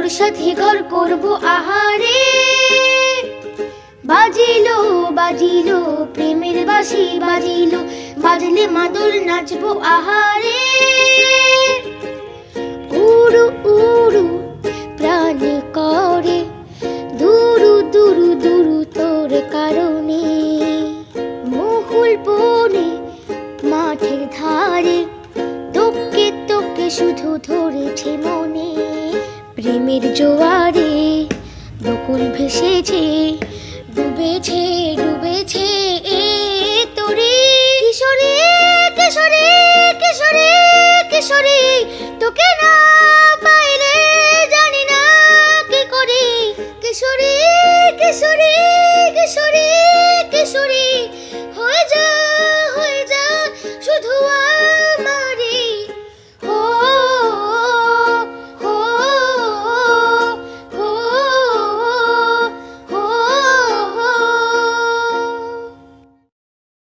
তোর সাথে ঘর করব আহারে। বাজিলো বাজিলো প্রেমের বাঁশি বাজিলো, বাজলে মাদল নাচবো আহারে। উড়ু উড়ু প্রাণে করে দুরু দুরু দুরু তোর কারণে। মহুল বনে মাঠের ধারে তোকে তোকে শুধু ধরেছে মনে। প্রেমের জোয়ারে বকুল ভেসেছে, ডুবেছে ডুবেছে এ তোরে। কিশোরী কিশোরী কিশোরী কিশোরী, তোকে না পাইলে জানি না কি করি। কিশোরী কিশোরী কিশোরী কিশোরী,